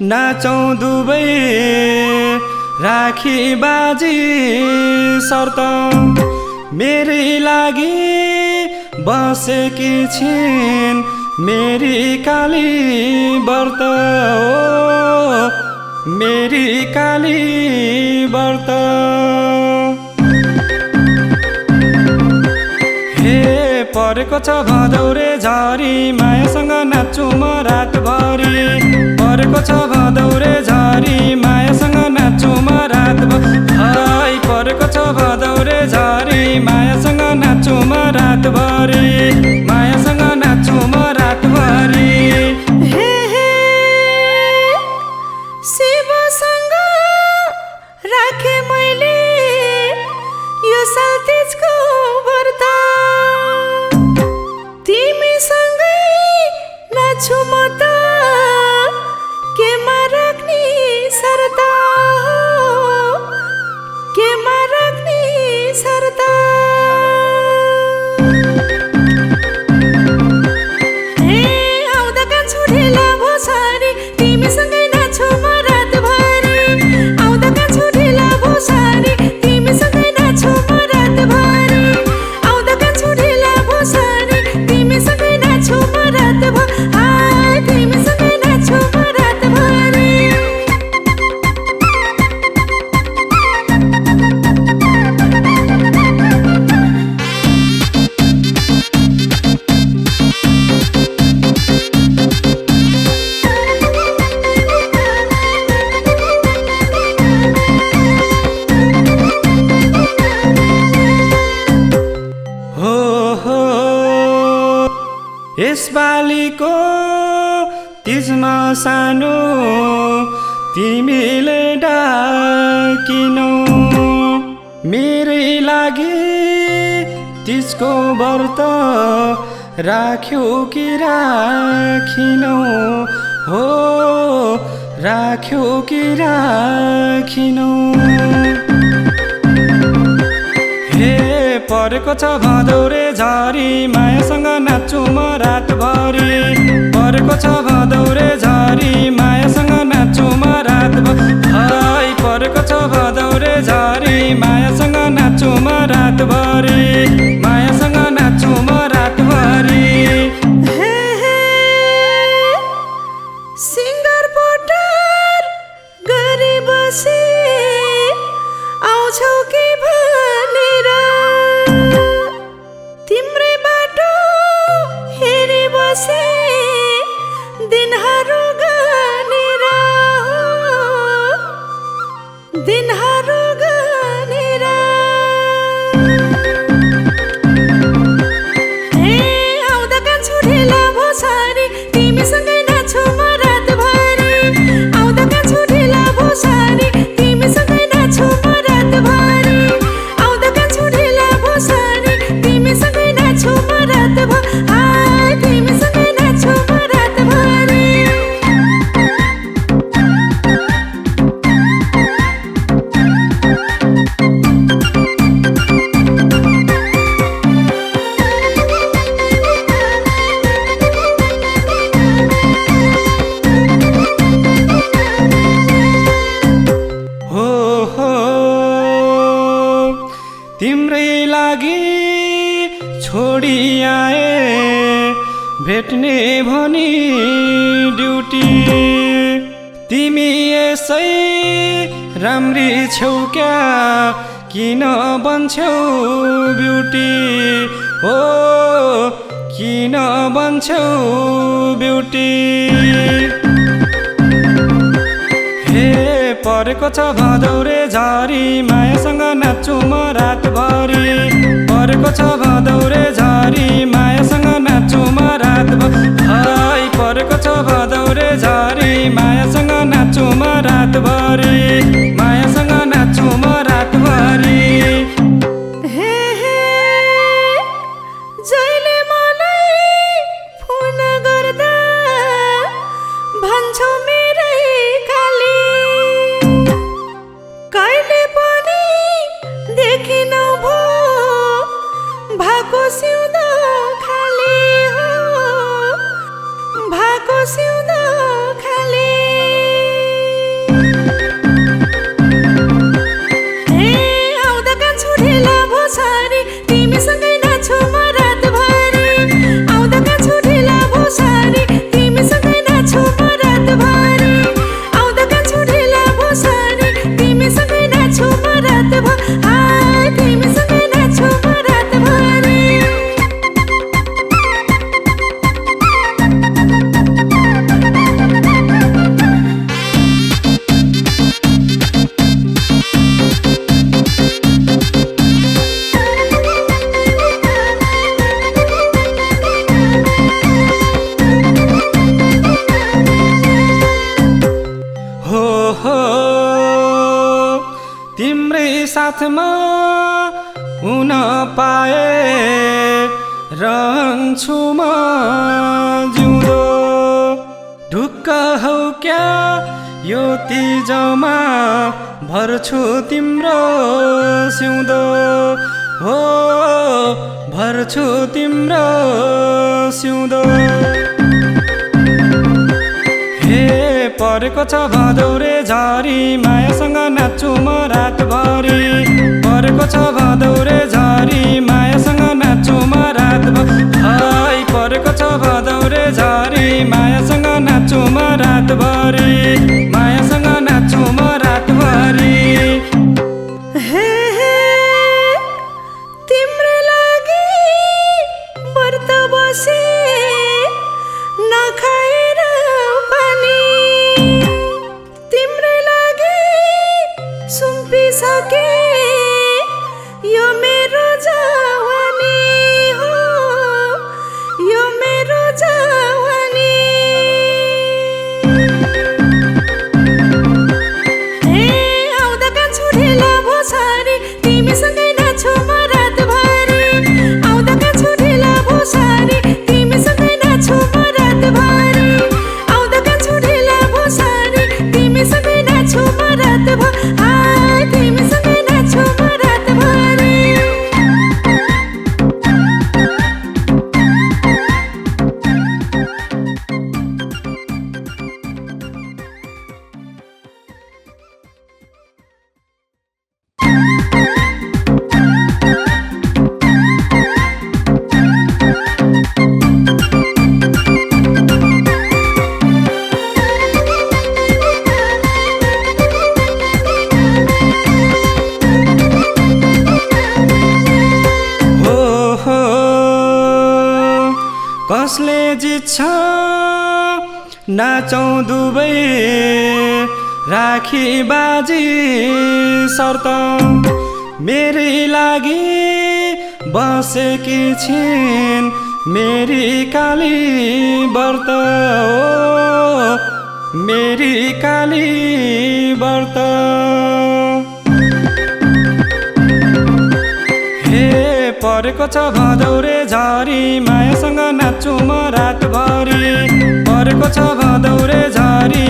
नाचौँ दुबै राखी बाजी शर्त मेरी लागि बसेकी छिन् मेरी काली व्रत हो मेरी काली व्रत। हे परेको छ भदौरे झरी मायासँग नाच्छु म रातभरि परेको छ भदौरे झरी मायासँग नाच्छु म रातभरि हाय परेको छ भदौरे झरी मायासँग नाच्छु म रातभरि मायासँग नाच्छु म रातभरि। हे हे शिवसँग राखे मैले यो सालतेजको व्रत तिमीसँगै नाच्छु म त केमा राख्ने शर्त केमा राख्ने शर्त। हे आउँदा कान्छु ढिला भोसारी तिमीसँगै नाच्छु म रातभरि आउँदा कान्छु ढिला भोसारी तिमीसँगै नाच्छु म रातभरि आउँदा कान्छु ढिला भोसारी तिमीसँगै नाच्छु म रातभरि हाय तिमीसँगै नाच्छु म रातभरि। यसपालिको तिजमा सानो तिमीले डाकिनौ मेरै लागि तिजको व्रत राख्यौ कि राखिनौ हो राख्यौ कि राखिनौ। हे परेको छ भदौरे झरी मायासँग नाच्छु म रातभरि परेको छ भदौरे झरी मायासँग नाच्छु म रातभरि हाय परेको छ भदौरे झरी मायासँग नाच्छु म रातभरि मायासँग नाच्छु म रातभरि। हे हे सिङ्गर पटार गरी बसे आउँछौ कि भनेर तिम्रै बाटो हेरी बसे दिनहरू गनेर दिनहरू गनेर। हे आउँदा कान्छु ढिला भोसारी तिमीसँगै नाच्छु म रातभरि आउँदा कान्छु ढिला भोसारी तिमीसँगै नाच्छु म रातभरि आउँदा कान्छु ढिला भोसारी तिमीसँगै नाच्छु म रातभरि हाय तिमीसँगै नाच्छु म रातभरि। हो तिम्रै लागि छोडी आए भेट्ने भनी ड्युटी तिमी यसै राम्री छौ क्या किन बन्छौ ब्युटी हो किन बन्छौ ब्युटी। हे परेको छ भदौरे झरी मायासँग नाच्छु म रातभरि परेको छ भदौरे झरी मायासँग नाच्छु म रातभरि हाय परेको छ भदौरे झरी मायासँग नाच्छु म रातभरि मायासँग नाच्छु म रातभरि। हे हे जहिले मलाई फोन गर्दा भन्छौ मेरै काली कहिले पनि देखिनौ भो भएको सिउँदो खाली हो भएको सिउँदो खाली। हो तिम्रै साथमा हुन पाए रहन्छु म जिउँदो ढुक्क हौ क्या यो तिजमा भर्छु तिम्रो सिउँदो हो भर्छु तिम्रो सिउँदो हे परेको छ भदौरे झरी मायासँग नाच्छु म रातभरि परेको छ भदौरे झरी मायासँग नाच्छु म रातभरि हाय परेको छ भदौरे झरी मायासँग नाच्छु म रातभरि मायासँग नाच्छु म रातभरि हे हे तिम्रो लागि व्रत बसे नखाएर पनि तिम्रो लागि सुम्पिसके यो मेरो जवानी हो यो मेरो जवानी हे आउँदा कान्छु ढिला भोसारी तिमीसँगै नाच्छु म रातभरि आउँदा कान्छु ढिला भोसारी तिमीसँगै नाच्छु म रातभरि आउँदा कान्छु ढिला भोसारी तिमीसँगै नाच्छु म रातभरि हाय तिमीसँगै नाच्छु म रातभरि कसले जित्छ नाचौँ दुबै राखी बाजी शर्त मेरै लागि बसेकी छिन् मेरी काली व्रत हो मेरी काली व्रत हे परेको छ भदौरे झरी मायासँग नाच्छु म रातभरि परेको छ भदौरे झरी